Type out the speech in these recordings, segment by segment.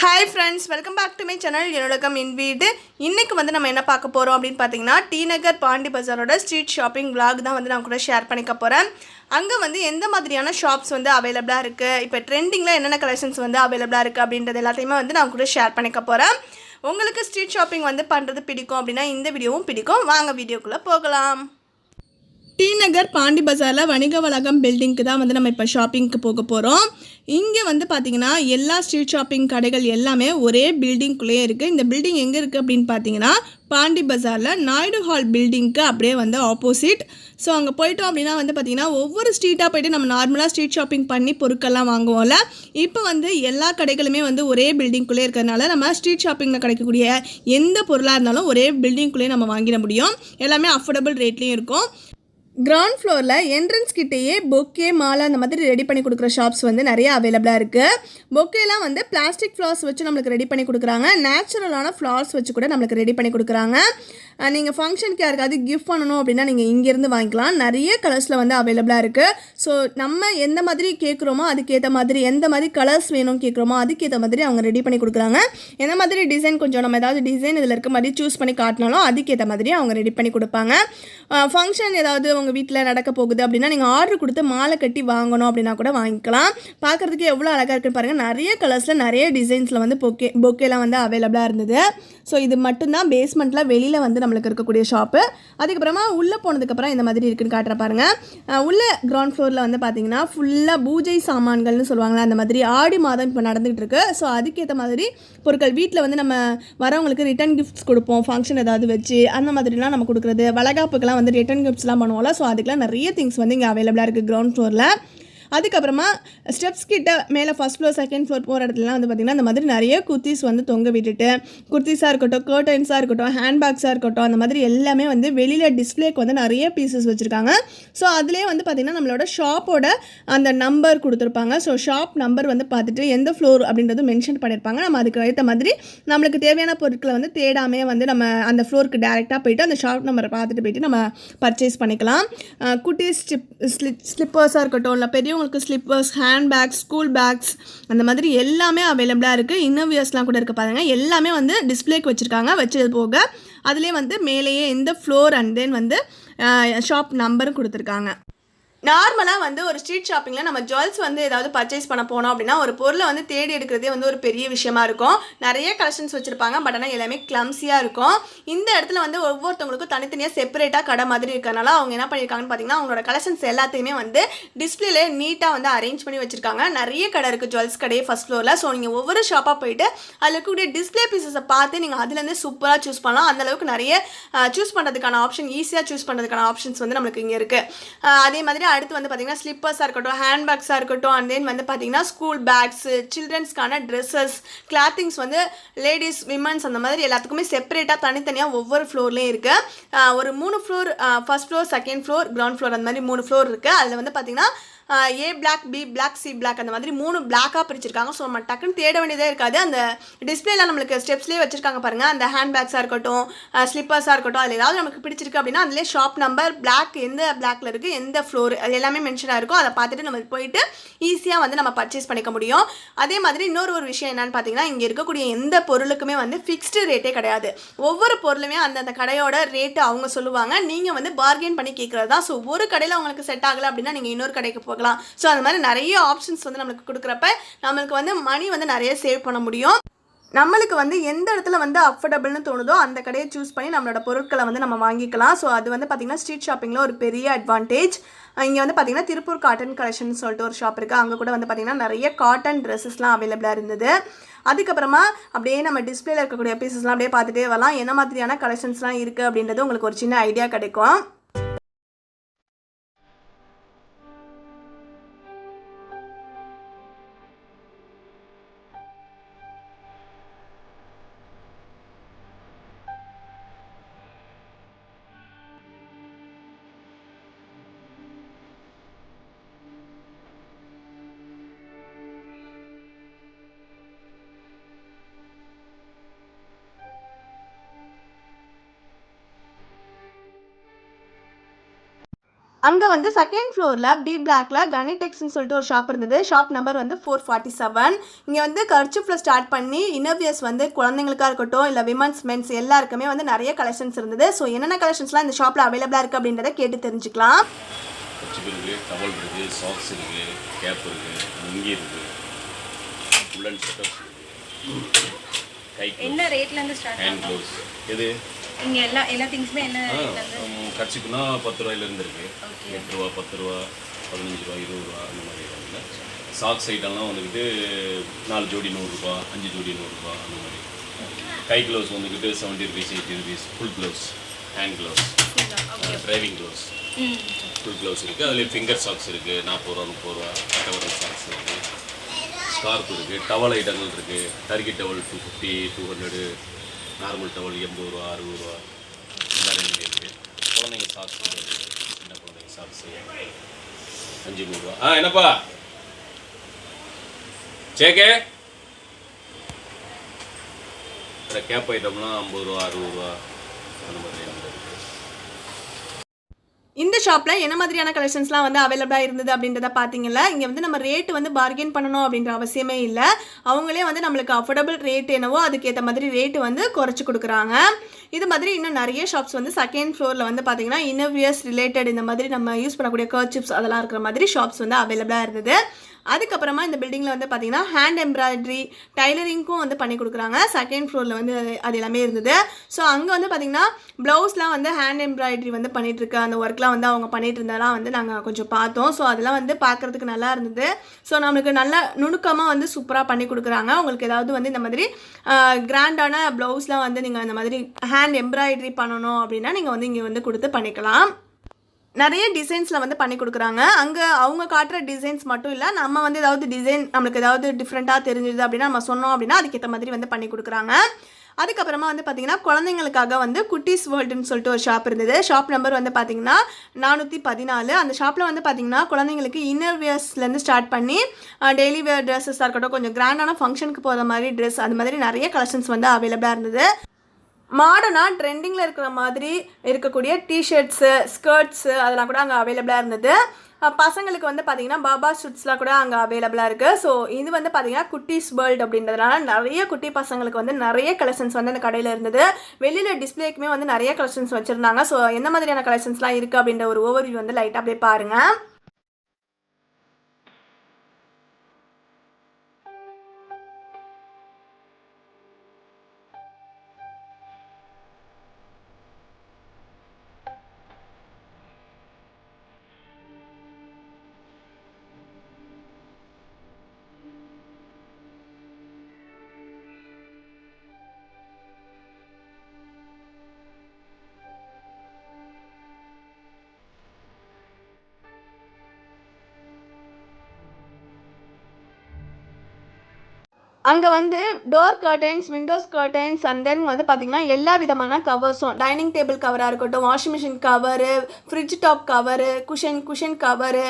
Hi friends, welcome back to my channel. என்னோடகம் இன் வீடு. இன்னைக்கு வந்து நம்ம என்ன பார்க்க போறோம் அப்படினு பாத்தீங்கன்னா டி நகர் பாண்டி பஜாரோட ஸ்ட்ரீட் ஷாப்பிங் vlog தான் வந்து நான் கூட ஷேர் பண்ணிக்க போறேன். அங்க வந்து எந்த மாதிரியான ஷாப்ஸ் வந்து அவேலபிளா இருக்கு, இப்போ ட்ரெண்டிங்ல என்னென்ன கலெக்ஷன்ஸ் வந்து அவேலபிளா இருக்கு அப்படின்றது எல்லாத்தையுமே வந்து நான் கூட ஷேர் பண்ணிக்க போறேன். உங்களுக்கு ஸ்ட்ரீட் ஷாப்பிங் வந்து பண்றது பிடிக்கும் அப்படினா இந்த வீடியோவும் பிடிக்கும். வாங்க வீடியோக்குள்ள போகலாம். டி நகர் பாண்டி பஜாரில் வணிக வளாகம் பில்டிங்க்கு தான் வந்து நம்ம இப்போ ஷாப்பிங்க்கு போக போகிறோம். இங்கே வந்து பார்த்திங்கன்னா எல்லா ஸ்ட்ரீட் ஷாப்பிங் கடைகள் எல்லாமே ஒரே பில்டிங்குள்ளேயே இருக்குது. இந்த பில்டிங் எங்கே இருக்குது அப்படின்னு பார்த்தீங்கன்னா பாண்டி பஜாரில் நாயுடு ஹால் பில்டிங்க்கு அப்படியே வந்து ஆப்போசிட். ஸோ அங்கே போயிட்டோம் அப்படின்னா வந்து பார்த்திங்கன்னா ஒவ்வொரு ஸ்ட்ரீட்டாக போய்ட்டு நம்ம நார்மலாக ஸ்ட்ரீட் ஷாப்பிங் பண்ணி பொருட்கள்லாம் வாங்குவோம்ல, இப்போ வந்து எல்லா கடைகளுமே வந்து ஒரே பில்டிங்குள்ளே இருக்கிறதுனால நம்ம ஸ்ட்ரீட் ஷாப்பிங்கில் கிடைக்கக்கூடிய எந்த பொருளாக இருந்தாலும் ஒரே பில்டிங்குள்ளேயே நம்ம வாங்கிட முடியும். எல்லாமே அஃபோர்டபுள் ரேட்லேயும் இருக்கும். கிரவுண்ட் ஃப்ளோரில் என்ட்ரன்ஸ் கிட்டேயே பொக்கே மாலை அந்த மாதிரி ரெடி பண்ணி கொடுக்குற ஷாப்ஸ் வந்து நிறைய அவைலபிளாக இருக்குது. பொக்கேலாம் வந்து பிளாஸ்டிக் ஃப்ளவர்ஸ் வச்சு நம்மளுக்கு ரெடி பண்ணி கொடுக்குறாங்க. நேச்சுரலான ஃப்ளவர்ஸ் வச்சு கூட நம்மளுக்கு ரெடி பண்ணி கொடுக்குறாங்க. நீங்கள் ஃபங்க்ஷனுக்கு யாருக்காவது கிஃப்ட் பண்ணணும் அப்படின்னா நீங்கள் இங்கேருந்து வாங்கிக்கலாம். நிறைய கலர்ஸில் வந்து அவைலபிளாக இருக்குது. ஸோ நம்ம எந்த மாதிரி கேட்குறோமோ அதுக்கேற்ற மாதிரி, எந்த மாதிரி கலர்ஸ் வேணும் கேட்குறோமோ அதுக்கேற்ற மாதிரி அவங்க ரெடி பண்ணி கொடுக்குறாங்க. எந்த மாதிரி டிசைன் கொஞ்சம் நம்ம ஏதாவது டிசைன் இதில் இருக்க மாதிரி சூஸ் பண்ணி காட்டினாலும் அதுக்கேற்ற மாதிரி அவங்க ரெடி பண்ணி கொடுப்பாங்க. ஃபங்க்ஷன் ஏதாவது உங்கள் வீட்டில் நடக்க போகுது அப்படின்னா நீங்கள் ஆர்டர் கொடுத்து மாலை கட்டி வாங்கணும் அப்படின்னா கூட வாங்கிக்கலாம். பார்க்குறதுக்கு எவ்வளோ அழகாக இருக்குன்னு பாருங்கள். நிறைய கலர்ஸில் நிறைய டிசைன்ஸில் வந்து பொக்கேலாம் வந்து அவைலபிளாக இருந்தது. ஸோ இது மட்டும்தான் பேஸ்மெண்ட்டில் வெளியில் வந்து நம்மளுக்கு இருக்கக்கூடிய ஷாப்பு. அதுக்கப்புறமா உள்ளே போனதுக்கப்புறம் இந்த மாதிரி இருக்குன்னு காட்டுற பாருங்கள். உள்ள கிரவுண்ட் ஃப்ளோரில் வந்து பார்த்தீங்கன்னா ஃபுல்லாக பூஜை சாமான்கள்னு சொல்லுவாங்களா, அந்த மாதிரி ஆடி மாதம் இப்போ நடந்துகிட்டு இருக்கு. ஸோ அதுக்கேற்ற மாதிரி பொருட்கள் வீட்டில் வந்து நம்ம வரவங்களுக்கு ரிட்டன் கிஃப்ட்ஸ் கொடுப்போம், ஃபங்க்ஷன் ஏதாவது வச்சு அந்த மாதிரிலாம் நம்ம கொடுக்குறது, வளகாப்புக்கெல்லாம் வந்து ரிட்டன் கிஃப்ட்ஸ்லாம் பண்ணுவோம்ல. ஸோ அதுக்கெலாம் நிறைய திங்ஸ் வந்து இங்கே அவைலபிளாக இருக்குது கிரவுண்ட் ஃப்ளோரில். அதுக்கப்புறமா ஸ்டெப்ஸ் கிட்ட மேலே ஃபஸ்ட் ஃப்ளோர் செகண்ட் ஃப்ளோர் போகிற இடத்துலலாம் வந்து பார்த்திங்கன்னா இந்த மாதிரி நிறைய குர்த்திஸ் வந்து தொங்க விட்டுட்டு, குர்த்திஸாக இருக்கட்டும், கர்டன்ஸாக இருக்கட்டும், ஹேண்ட்பேக்ஸாக இருக்கட்டும், அந்த மாதிரி எல்லாமே வந்து வெளியில் டிஸ்பிளேக்கு வந்து நிறைய பீசஸ் வச்சுருக்காங்க. ஸோ அதிலே வந்து பார்த்திங்கன்னா நம்மளோட ஷாப்போட அந்த நம்பர் கொடுத்துருப்பாங்க. ஸோ ஷாப் நம்பர் வந்து பார்த்துட்டு எந்த ஃப்ளோர் அப்படின்றது மென்ஷன் பண்ணியிருப்பாங்க. நம்ம அதுக்கு ஏற்ற மாதிரி நம்மளுக்கு தேவையான பொருட்களை வந்து தேடாமே வந்து நம்ம அந்த ஃப்ளோருக்கு டேரெக்டாக போய்ட்டு அந்த ஷாப் நம்பரை பார்த்துட்டு போய்ட்டு நம்ம பர்ச்சேஸ் பண்ணிக்கலாம். குட்டீஸ் ஸ்லிப்பர்ஸாக இருக்கட்டும், இல்லை பெரிய உங்களுக்கு slippers, hand bags, school packs, அந்த மாதிரி எல்லாமே அவைலபிளாக இருக்குது. இன்னர்வியர்ஸ்லாம் கூட இருக்குது பாருங்கள். எல்லாமே வந்து டிஸ்பிளேக்கு வச்சுருக்காங்க. வச்சது போக அதுலேயே வந்து மேலேயே எந்த ஃப்ளோர் அண்ட் தென் வந்து ஷாப் நம்பரும் கொடுத்துருக்காங்க. நார்மலாக வந்து ஒரு ஸ்ட்ரீட் ஷாப்பிங்கில் நம்ம ஜுவல்ஸ் வந்து ஏதாவது பர்ச்சேஸ் பண்ண போனோம் அப்படின்னா ஒரு பொருளை வந்து தேடி எடுக்கிறதே வந்து ஒரு பெரிய விஷயமா இருக்கும். நிறைய கலெக்ஷன்ஸ் வச்சுருப்பாங்க, பட் ஆனால் எல்லாமே கிளம்ஸியாக இருக்கும். இந்த இடத்துல வந்து ஒவ்வொருத்தவங்களுக்கும் தனித்தனியாக செப்பரேட்டாக கடை மாதிரி இருக்கிறனால அவங்க என்ன பண்ணியிருக்காங்கன்னு பார்த்தீங்கன்னா அவங்களோட கலெக்ஷன்ஸ் எல்லாத்தையுமே வந்து டிஸ்பிளேல நீட்டாக வந்து அரேஞ்ச் பண்ணி வச்சுருக்காங்க. நிறைய கடை இருக்குது ஜுவல்ஸ் கடையே ஃபஸ்ட் ஃப்ளோரில். ஸோ நீங்கள் ஒவ்வொரு ஷாப்பாக போயிட்டு அதில் இருக்கக்கூடிய டிஸ்பிளே பீசஸை பார்த்து நீங்கள் அதுலேருந்து சூப்பராக சூஸ் பண்ணலாம். அந்தளவுக்கு நிறைய சூஸ் பண்ணுறதுக்கான ஆப்ஷன், ஈஸியாக சூஸ் பண்ணுறதுக்கான ஆப்ஷன்ஸ் வந்து நம்மளுக்கு இங்கே இருக்குது. அதே மாதிரி அடுத்து வந்து பார்த்தீங்கன்னா ஸ்லிப்பர்ஸாக இருக்கட்டும், ஹேண்ட்பேக்ஸாக இருக்கட்டும், அண்ட் தென் வந்து பார்த்தீங்கன்னா ஸ்கூல் பேக்ஸு, சில்ட்ரன்ஸ்க்கான ட்ரெஸ்ஸஸ், கிளாத்திங்ஸ் வந்து லேடிஸ், விமன்ஸ் அந்த மாதிரி எல்லாத்துக்குமே செப்பரேட்டாக தனித்தனியாக ஒவ்வொரு ஃப்ளோர்லேயும் இருக்குது. ஒரு 3 floor, first floor, second floor, ground floor, அந்த மாதிரி 3 ஃப்ளோர் இருக்குது. அதில் வந்து பார்த்தீங்கன்னா A block, B block, C block, அந்த மாதிரி 3 பிளாக்காக பிரிச்சிருக்காங்க. ஸோ நம்ம டக்குன்னு தேட வேண்டியதே இருக்காது. அந்த டிஸ்பிளேல நம்மளுக்கு ஸ்டெப்ஸ்லேயே வச்சுருக்காங்க பாருங்கள். அந்த ஹேண்ட் பேக்ஸாக இருக்கட்டும், ஸ்லிப்பர்ஸாக இருக்கட்டும், அதில் ஏதாவது நமக்கு பிடிச்சிருக்கு அப்படின்னா அதிலே ஷாப் நம்பர், பிளாக் எந்த பிளாக்ல இருக்குது, எந்த ஃப்ளோர், அது எல்லாமே மென்ஷனாக இருக்கும். அதை பார்த்துட்டு நம்ம போயிட்டு ஈஸியாக வந்து நம்ம பர்ச்சேஸ் பண்ணிக்க முடியும். அதே மாதிரி இன்னொரு ஒரு விஷயம் என்னன்னு பார்த்தீங்கன்னா இங்கே இருக்கக்கூடிய எந்த பொருளுக்குமே வந்து ஃபிக்ஸ்டு ரேட்டே கிடையாது. ஒவ்வொரு பொருளுமே அந்தந்த கடையோட ரேட்டு அவங்க சொல்லுவாங்க. நீங்கள் வந்து பார்கெயின் பண்ணி கேட்குறது தான். ஸோ ஒரு கடையில் உங்களுக்கு செட் ஆகலை அப்படின்னா நீங்கள் இன்னொரு கடைக்கு போகலாம். ஸோ அந்த மாதிரி நிறைய ஆப்ஷன்ஸ் வந்து நம்மளுக்கு கொடுக்குறப்ப நம்மளுக்கு வந்து மணி வந்து நிறைய சேவ் பண்ண முடியும். நம்மளுக்கு வந்து எந்த இடத்துல வந்து அஃபோர்டபுள்னு தோணுதோ அந்த கடையை சூஸ் பண்ணி நம்மளோட பொருட்களை வந்து நம்ம வாங்கிக்கலாம். ஸோ அது வந்து பார்த்திங்கன்னா ஸ்ட்ரீட் ஷாப்பிங்கில் ஒரு பெரிய அட்வான்டேஜ். இங்கே வந்து பார்த்திங்கன்னா திருப்பூர் காட்டன் கலெக்ஷன் சொல்லிட்டு ஒரு ஷாப் இருக்குது. அங்கே கூட வந்து பார்த்திங்கன்னா நிறைய காட்டன் ட்ரெஸ்ஸஸ்லாம் அவைலபிளாக இருந்தது. அதுக்கப்புறமா அப்படியே நம்ம டிஸ்பிளேல இருக்கக்கூடிய பீசஸ்லாம் அப்படியே பார்த்துட்டே வரலாம். என்ன மாதிரியான கலெக்ஷன்ஸ்லாம் இருக்குது அப்படின்றது உங்களுக்கு ஒரு சின்ன ஐடியா கிடைக்கும். அங்கே வந்து செகண்ட் ஃப்ளோரில் டி பிளாக்ல கனிடெக்ஸ்ன்னு சொல்லிட்டு ஒரு ஷாப் இருந்தது. ஷாப் நம்பர் வந்து 447. இங்கே வந்து கர்ச்சிஃபில் ஸ்டார்ட் பண்ணி இன்னர்வியர்ஸ் வந்து குழந்தைங்களுக்காக இருக்கட்டும் இல்லை விமன்ஸ் மென்ஸ் எல்லாருக்குமே வந்து நிறைய கலெக்ஷன்ஸ் இருந்தது. ஸோ என்னென்ன கலெக்ஷன்ஸ்லாம் இந்த ஷாப்பில் அவைலபிளாக இருக்குது அப்படின்றத கேட்டு தெரிஞ்சுக்கலாம். டவல் இருக்குது, சாக்ஸ் இருக்குது, கேப் இருக்குது, லுங்கி இருக்குது, உல்லன் செட்டப்ஸ் இருக்குது, கை என்ன ரேட்லேருந்து ஸ்டார்ட் ஹேண்ட் க்ளவுஸ் இது இங்கே எல்லா திங்ஸுமே என்ன ரேட்லேருந்து? கர்ச்சிப்புனா 10 ரூபாயிலேருந்து இருக்குது. 8 ரூபா, 10 ரூபா, 15 ரூபா, 20 ரூபா அந்த மாதிரி இல்லை. சாக்ஸ் ஐட்டம்லாம் வந்துக்கிட்டு 4 ஜோடி 100 ரூபா, 5 ஜோடி 100 ரூபா அந்த மாதிரி. கை க்ளவுஸ் வந்துக்கிட்டு 70 rupees, 80 rupees. Full gloves, hand gloves, driving gloves, full gloves இருக்குது. அதில் ஃபிங்கர் சாக்ஸ் இருக்குது 40 ரூபா, 30 ரூபா. கட்டவரல் சாக்ஸ் இருக்குது, ஸ்கார்ப் இருக்குது, டவல் ஐட்டங்கள் இருக்குது. டர்கி டவல் 250, 200, நார்மல் டவல் 80 ரூபா, 60 ரூபா இந்த ரேஞ்சில் இருக்குது. குழந்தைங்க சாக்ஸ் இருக்குது, சின்ன குழந்தைங்க சாக்ஸ் 500 ரூபா. என்னப்பா சேகே கேப் ஐட்டம்லாம் 50 ரூபா, 60 ரூபா அந்த மாதிரி இருக்குது. இந்த ஷாப்பில் என்ன மாதிரியான கலெக்ஷன்ஸ்லாம் வந்து அவைலபிளாக இருந்தது அப்படின்றத பார்த்தீங்களா. இங்கே வந்து நம்ம ரேட்டு வந்து பார்கெயின் பண்ணணும் அப்படின்ற அவசியமே இல்லை. அவங்களே வந்து நம்மளுக்கு அஃபோர்டபுள் ரேட் என்னவோ அதுக்கேற்ற மாதிரி ரேட்டு வந்து குறைச்சி கொடுக்குறாங்க. இது மாதிரி இன்னும் நிறைய ஷாப்ஸ் வந்து செகண்ட் ஃப்ளோரில் வந்து பார்த்தீங்கன்னா இன்னர்வியர்ஸ் ரிலேட்டட் இந்த மாதிரி நம்ம யூஸ் பண்ணக்கூடிய கர்ச்சிப்ஸ் அதெல்லாம் இருக்கிற மாதிரி ஷாப்ஸ் வந்து அவைலபிளாக இருந்தது. அதுக்கப்புறமா இந்த பில்டிங்கில் வந்து பார்த்திங்கன்னா ஹேண்ட் எம்ப்ராய்டரி டைலரிங்க்கும் வந்து பண்ணி கொடுக்குறாங்க. செகண்ட் ஃப்ளோரில் வந்து அது எல்லாமே இருந்தது. ஸோ அங்கே வந்து பார்த்திங்கன்னா ப்ளவுஸ்லாம் வந்து ஹேண்ட் எம்ப்ராய்டரி வந்து பண்ணிகிட்ருக்க அந்த ஒர்க்லாம் வந்து அவங்க பண்ணிகிட்டு இருந்தாலாம் வந்து நாங்கள் கொஞ்சம் பார்த்தோம். ஸோ அதெல்லாம் வந்து பார்க்குறதுக்கு நல்லா இருந்தது. ஸோ நம்மளுக்கு நல்ல நுணுக்கமாக வந்து சூப்பராக பண்ணி கொடுக்குறாங்க. உங்களுக்கு ஏதாவது வந்து இந்த மாதிரி கிராண்டான ப்ளவுஸ்லாம் வந்து நீங்கள் இந்த மாதிரி ஹேண்ட் எம்ப்ராய்டரி பண்ணணும் அப்படின்னா நீங்கள் வந்து இங்கே வந்து கொடுத்து பண்ணிக்கலாம். நிறைய டிசைன்ஸில் வந்து பண்ணி கொடுக்குறாங்க. அங்கே அவங்க காட்டுற டிசைன்ஸ் மட்டும் இல்லை, நம்ம வந்து ஏதாவது டிசைன் நம்மளுக்கு ஏதாவது டிஃப்ரெண்ட்டாக தெரிஞ்சுது அப்படின்னா நம்ம சொன்னோம் அப்படின்னா அதுக்கேற்ற மாதிரி வந்து பண்ணி கொடுக்குறாங்க. அதுக்கப்புறமா வந்து பார்த்திங்கன்னா குழந்தைங்களுக்காக வந்து குட்டீஸ் வேர்ல்டுன்னு சொல்லிட்டு ஒரு ஷாப் இருந்தது. ஷாப் நம்பர் வந்து பார்த்திங்கன்னா 414. அந்த ஷாப்பில் வந்து பார்த்திங்கன்னா குழந்தைங்களுக்கு இன்னர் வியர்ஸ்லேருந்து ஸ்டார்ட் பண்ணி டெய்லி வேர் ட்ரெஸ்ஸஸாக இருக்கட்டும், கொஞ்சம் கிராண்டான ஃபங்க்ஷனுக்கு போகிற மாதிரி ட்ரெஸ் அது மாதிரி நிறைய கலெக்ஷன்ஸ் வந்து அவைலபிளாக இருந்தது. மாடர்னாக ட்ரெண்டிங்கில் இருக்கிற மாதிரி இருக்கக்கூடிய டிஷர்ட்ஸு, ஸ்கர்ட்ஸு அதெல்லாம் கூட அங்கே அவைலபிளாக இருந்தது. பசங்களுக்கு வந்து பார்த்திங்கன்னா பாபா ஷூட்ஸ்லாம் கூட அங்கே அவைலபிளாக இருக்குது. ஸோ இது வந்து பார்த்திங்கன்னா குட்டீஸ் வேர்ல்டு அப்படின்றதுனால நிறைய குட்டி பசங்களுக்கு வந்து நிறைய கலெக்ஷன்ஸ் வந்து அந்த கடையில் இருந்தது. வெளியில் டிஸ்பிளேக்குமே வந்து நிறைய கலெக்ஷன்ஸ் வச்சுருந்தாங்க. ஸோ எந்த மாதிரியான கலெக்ஷன்ஸ்லாம் இருக்குது அப்படின்ற ஒரு ஓவர்வியூ வந்து லைட்டாக அப்படியே பாருங்கள். அங்கே வந்து door curtains, Windows curtains and then வந்து பார்த்திங்கன்னா எல்லா விதமான கவர்ஸும், டைனிங் டேபிள் கவராக இருக்கட்டும், washing machine cover, fridge top cover, cushion cover,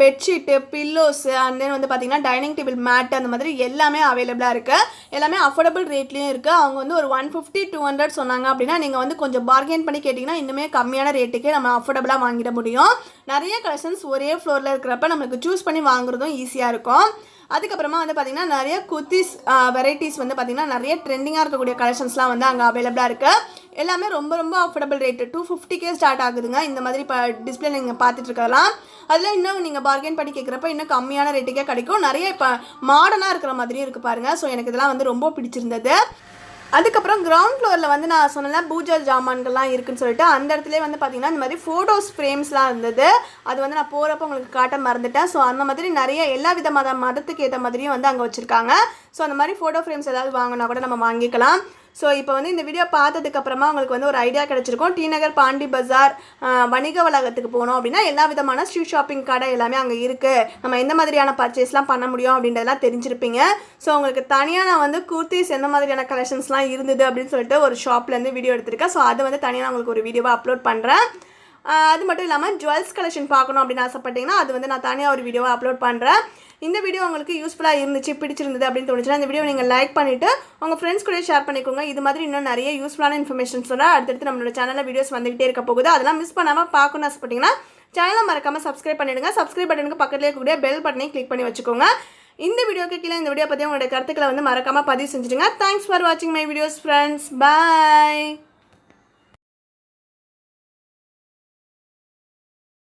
bedsheet, pillows and then வந்து பார்த்திங்கன்னா டைனிங் டேபிள் மேட் அந்த மாதிரி எல்லாமே அவைலபிளாக இருக்குது. எல்லாமே அஃபோர்டபுள் ரேட்லேயும் இருக்குது. அவங்க வந்து ஒரு 150-200 சொன்னாங்க அப்படின்னா நீங்கள் வந்து கொஞ்சம் பார்கெயின் பண்ணி கேட்டிங்கன்னா இன்னுமே கம்மியான ரேட்டுக்கே நம்ம அஃபோர்டபுளாக வாங்கிட முடியும். நிறைய கலெக்ஷன்ஸ் ஒரே ஃப்ளோரில் இருக்கிறப்ப நம்மளுக்கு சூஸ் பண்ணி வாங்குறதும் ஈஸியாக இருக்கும். அதுக்கப்புறமா வந்து பார்த்திங்கன்னா நிறைய குர்த்திஸ் வெரைட்டிஸ் வந்து பார்த்திங்கன்னா நிறைய ட்ரெண்டிங்காக இருக்கக்கூடிய கலெக்ஷன்ஸ்லாம் வந்து அங்கே அவைலபிளாக இருக்குது. எல்லாமே ரொம்ப ரொம்ப அஃபோர்டபுள் ரேட்டு, 250 ஸ்டார்ட் ஆகுதுங்க. இந்த மாதிரி இப்போ டிஸ்பிளே நீங்கள் பார்த்துட்டு இருக்கலாம். அதில் இன்னும் நீங்கள் பார்கெயின் பண்ணி கேட்குறப்ப இன்னும் கம்மியான ரேட்டுக்கே கிடைக்கும். நிறைய இப்போ மாடர்னாக இருக்கிற மாதிரியும் இருக்குது பாருங்கள். ஸோ எனக்கு இதெல்லாம் வந்து ரொம்ப பிடிச்சிருந்தது. அதுக்கப்புறம் கிரவுண்ட் ஃப்ளோரில் வந்து நான் சொன்னல பூஜா ஜாமான்கள்லாம் இருக்குதுன்னு சொல்லிட்டு அந்த இடத்துல வந்து பார்த்திங்கன்னா இந்த மாதிரி ஃபோட்டோஸ் ஃப்ரேம்ஸ்லாம் இருந்தது. அது வந்து நான் போகிறப்ப உங்களுக்கு காட்ட மறந்துட்டேன். ஸோ அந்த மாதிரி நிறைய எல்லா விதமான மதத்துக்கு ஏற்ற மாதிரியும் வந்து அங்கே வச்சுருக்காங்க. ஸோ அந்த மாதிரி ஃபோட்டோ ஃப்ரேம்ஸ் ஏதாவது வாங்கினா கூட நம்ம வாங்கிக்கலாம். ஸோ இப்போ வந்து இந்த வீடியோ பார்த்ததுக்கப்புறமா உங்களுக்கு வந்து ஒரு ஐடியா கிடச்சிருக்கும். டி நகர் பாண்டி பஜார் வணிக வளாகத்துக்கு போனோம் அப்படின்னா எல்லா விதமான ஸ்ட்ரீட் ஷாப்பிங் கடை எல்லாமே அங்கே இருக்குது. நம்ம எந்த மாதிரியான பர்ச்சேஸ்லாம் பண்ண முடியும் அப்படின்றதெல்லாம் தெரிஞ்சிருப்பீங்க. ஸோ உங்களுக்கு தனியாக நான் வந்து குர்த்திஸ் எந்த மாதிரியான கலெக்ஷன்ஸ்லாம் இருந்தது அப்படின்னு சொல்லிட்டு ஒரு ஷாப்லேருந்து வீடியோ எடுத்திருக்கேன். ஸோ அதை வந்து தனியாக நான் உங்களுக்கு ஒரு வீடியோவாக அப்லோட் பண்ணுறேன். அது மட்டும் இல்லாமல் ஜுவல்ஸ் கலெக்ஷன் பார்க்கணும் அப்படின்னு ஆசைப்பட்டீங்கன்னா அது வந்து நான் தனியாக ஒரு வீடியோவாக அப்லோட் பண்ணுறேன். இந்த வீடியோ உங்களுக்கு யூஸ்ஃபுல்லாக இருந்துச்சு, பிடிச்சிருந்தது அப்படின்னு தோணுச்சுன்னா இந்த வீடியோ நீங்கள் லைக் பண்ணிவிட்டு உங்கள் ஃப்ரெண்ட்ஸ் கூட ஷேர் பண்ணிக்கோங்க. இது மாதிரி இன்னும் நிறைய யூஸ்ஃபுல்லான இன்ஃபர்மேஷன்ஸோட அடுத்தடுத்து நம்மளோட சேனலில் வீடியோஸ் வந்துகிட்டே இருக்க போகுது. அதெல்லாம் மிஸ் பண்ணாமல் பார்க்கணும்னு ஆசைப்பட்டீங்கன்னா சேனலை மறக்காமல் சப்ஸ்கிரைப் பண்ணிடுங்க. சப்ஸ்கிரைப் பட்டனுக்கு பக்கத்துலேயே இருக்கக்கூடிய பெல் பட்டனை கிளிக் பண்ணி வச்சுக்கோங்க. இந்த வீடியோக்கு கீழே இந்த வீடியோ பற்றி உங்களுடைய கருத்துக்களை வந்து மறக்காமல் பதிவு செஞ்சுடுங்க. தேங்க்ஸ் ஃபார் வாட்சிங் மை வீடியோஸ் ஃப்ரெண்ட்ஸ். பாய்.